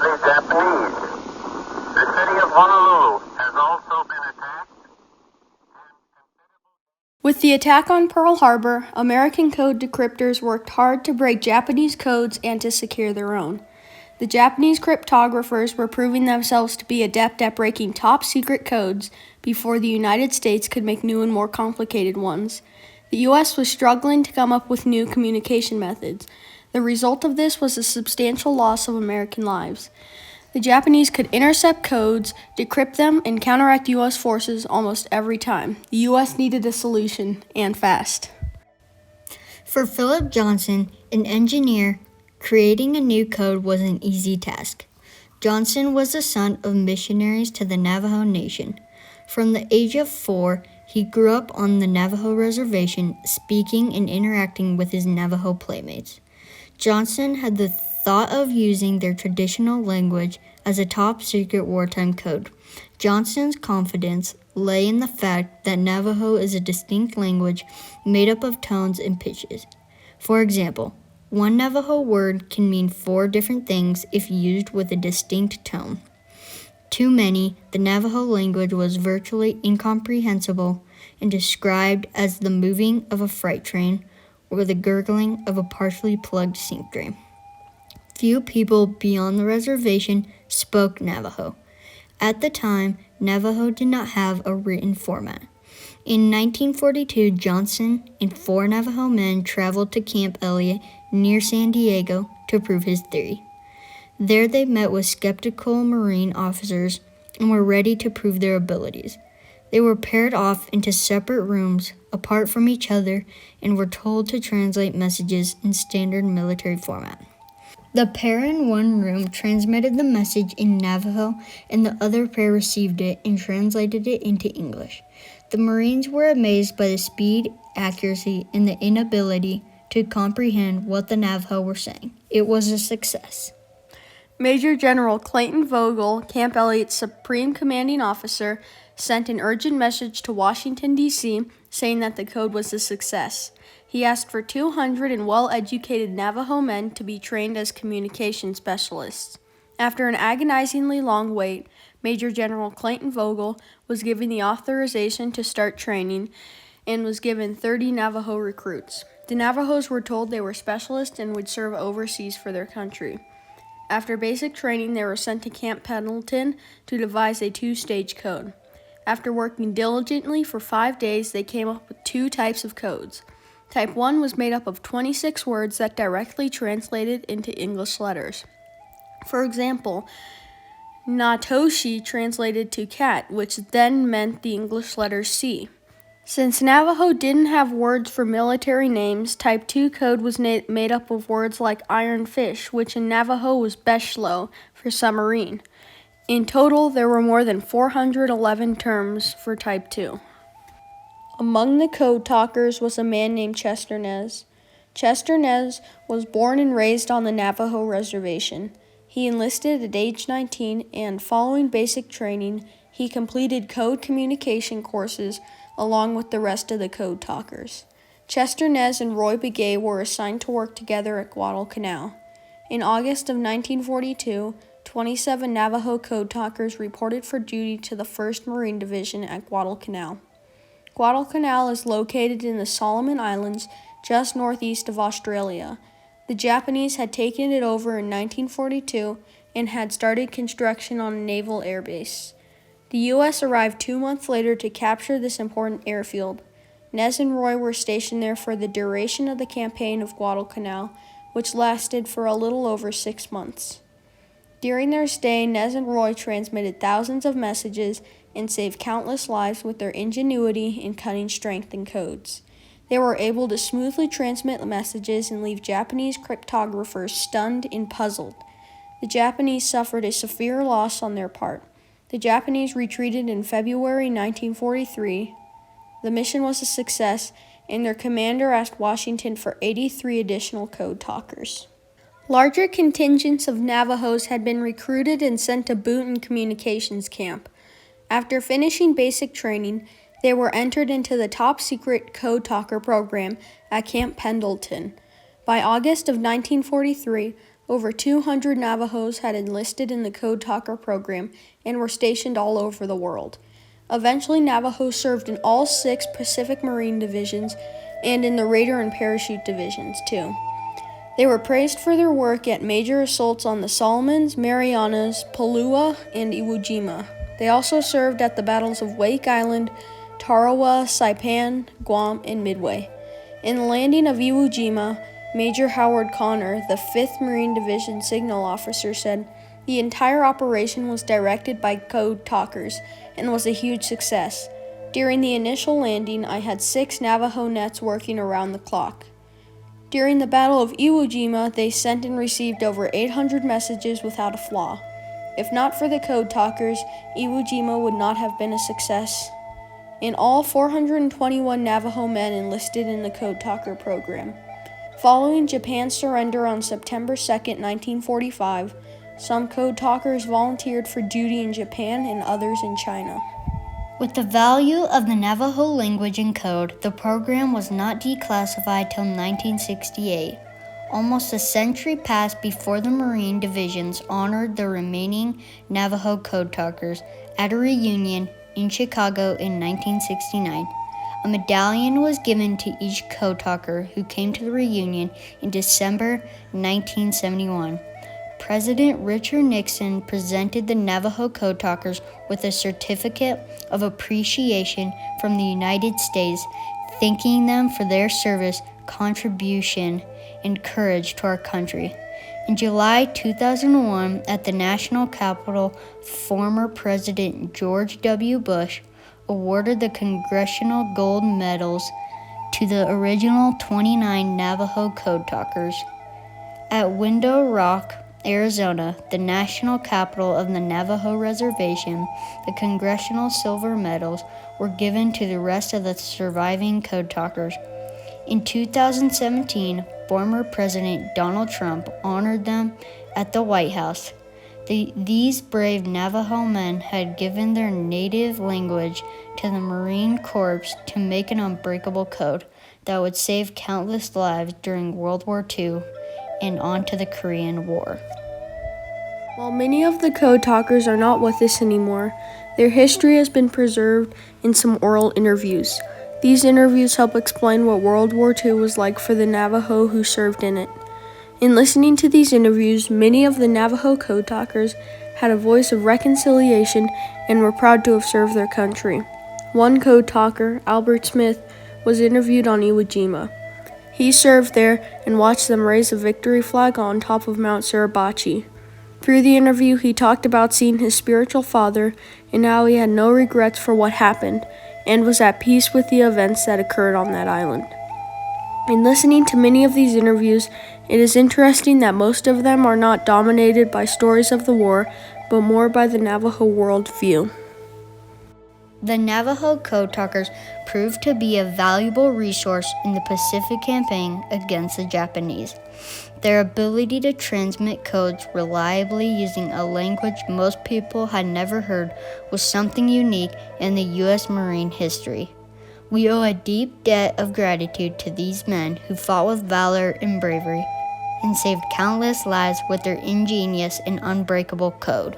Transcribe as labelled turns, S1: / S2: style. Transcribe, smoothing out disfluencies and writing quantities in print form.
S1: the Japanese. The city of Honolulu has also been attacked.
S2: With the attack on Pearl Harbor, American code decryptors worked hard to break Japanese codes and to secure their own. The Japanese cryptographers were proving themselves to be adept at breaking top-secret codes before the United States could make new and more complicated ones. The U.S. was struggling to come up with new communication methods. The result of this was a substantial loss of American lives. The Japanese could intercept codes, decrypt them, and counteract U.S. forces almost every time. The U.S. needed a solution, and fast.
S3: For Philip Johnson, an engineer, creating a new code was an easy task. Johnson was the son of missionaries to the Navajo Nation. From the age of 4, he grew up on the Navajo reservation, speaking and interacting with his Navajo playmates. Johnson had the thought of using their traditional language as a top-secret wartime code. Johnson's confidence lay in the fact that Navajo is a distinct language made up of tones and pitches. For example, one Navajo word can mean 4 different things if used with a distinct tone. To many, the Navajo language was virtually incomprehensible and described as the moving of a freight train or the gurgling of a partially plugged sink drain. Few people beyond the reservation spoke Navajo. At the time, Navajo did not have a written format. In 1942, Johnson and 4 Navajo men traveled to Camp Elliott near San Diego to prove his theory. There they met with skeptical Marine officers and were ready to prove their abilities. They were paired off into separate rooms, apart from each other, and were told to translate messages in standard military format. The pair in one room transmitted the message in Navajo, and the other pair received it and translated it into English. The Marines were amazed by the speed, accuracy, and the inability to comprehend what the Navajo were saying. It was a success.
S2: Major General Clayton Vogel, Camp Elliott's supreme commanding officer, sent an urgent message to Washington, D.C., saying that the code was a success. He asked for 200 well-educated Navajo men to be trained as communication specialists. After an agonizingly long wait, Major General Clayton Vogel was given the authorization to start training and was given 30 Navajo recruits. The Navajos were told they were specialists and would serve overseas for their country. After basic training, they were sent to Camp Pendleton to devise a 2-stage code. After working diligently for 5 days, they came up with 2 types of codes. Type 1 was made up of 26 words that directly translated into English letters. For example, Natoshi translated to cat, which then meant the English letter C. Since Navajo didn't have words for military names, Type 2 code was made up of words like iron fish, which in Navajo was beshlo for submarine. In total, there were more than 411 terms for Type 2. Among the code talkers was a man named Chester Nez. Chester Nez was born and raised on the Navajo reservation. He enlisted at age 19, and following basic training, he completed code communication courses along with the rest of the code talkers. Chester Nez and Roy Begay were assigned to work together at Guadalcanal. In August of 1942, 27 Navajo code talkers reported for duty to the 1st Marine Division at Guadalcanal. Guadalcanal is located in the Solomon Islands, just northeast of Australia. The Japanese had taken it over in 1942 and had started construction on a naval airbase. The U.S. arrived 2 months later to capture this important airfield. Nez and Roy were stationed there for the duration of the campaign of Guadalcanal, which lasted for a little over 6 months. During their stay, Nez and Roy transmitted thousands of messages and saved countless lives with their ingenuity in cutting strength in codes. They were able to smoothly transmit messages and leave Japanese cryptographers stunned and puzzled. The Japanese suffered a severe loss on their part. The Japanese retreated in February 1943. The mission was a success, and their commander asked Washington for 83 additional code talkers. Larger contingents of Navajos had been recruited and sent to Boonton Communications Camp. After finishing basic training, they were entered into the top-secret Code Talker program at Camp Pendleton. By August of 1943, Over 200 Navajos had enlisted in the Code Talker program and were stationed all over the world. Eventually, Navajo served in all 6 Pacific Marine divisions and in the Raider and Parachute divisions, too. They were praised for their work at major assaults on the Solomons, Marianas, Palua, and Iwo Jima. They also served at the battles of Wake Island, Tarawa, Saipan, Guam, and Midway. In the landing of Iwo Jima, Major Howard Connor, the 5th Marine Division signal officer, said, "The entire operation was directed by Code Talkers and was a huge success. During the initial landing, I had 6 Navajo nets working around the clock." During the Battle of Iwo Jima, they sent and received over 800 messages without a flaw. If not for the Code Talkers, Iwo Jima would not have been a success. In all, 421 Navajo men enlisted in the Code Talker program. Following Japan's surrender on September 2, 1945, some Code Talkers volunteered for duty in Japan and others in China.
S3: With the value of the Navajo language and code, the program was not declassified till 1968. Almost a century passed before the Marine divisions honored the remaining Navajo Code Talkers at a reunion in Chicago in 1969. A medallion was given to each Code Talker who came to the reunion in December 1971. President Richard Nixon presented the Navajo Code Talkers with a certificate of appreciation from the United States, thanking them for their service, contribution, and courage to our country. In July 2001, at the National Capitol, former President George W. Bush awarded the Congressional Gold Medals to the original 29 Navajo Code Talkers. At Window Rock, Arizona, the national capital of the Navajo Reservation, the Congressional Silver Medals were given to the rest of the surviving Code Talkers. In 2017, former President Donald Trump honored them at the White House. These brave Navajo men had given their native language to the Marine Corps to make an unbreakable code that would save countless lives during World War II and on to the Korean War.
S2: While many of the Code Talkers are not with us anymore, their history has been preserved in some oral interviews. These interviews help explain what World War II was like for the Navajo who served in it. In listening to these interviews, many of the Navajo Code Talkers had a voice of reconciliation and were proud to have served their country. One Code Talker, Albert Smith, was interviewed on Iwo Jima. He served there and watched them raise a victory flag on top of Mount Suribachi. Through the interview, he talked about seeing his spiritual father and how he had no regrets for what happened and was at peace with the events that occurred on that island. In listening to many of these interviews, it is interesting that most of them are not dominated by stories of the war, but more by the Navajo worldview.
S3: The Navajo Code Talkers proved to be a valuable resource in the Pacific campaign against the Japanese. Their ability to transmit codes reliably using a language most people had never heard was something unique in the U.S. Marine history. We owe a deep debt of gratitude to these men who fought with valor and bravery and saved countless lives with their ingenious and unbreakable code.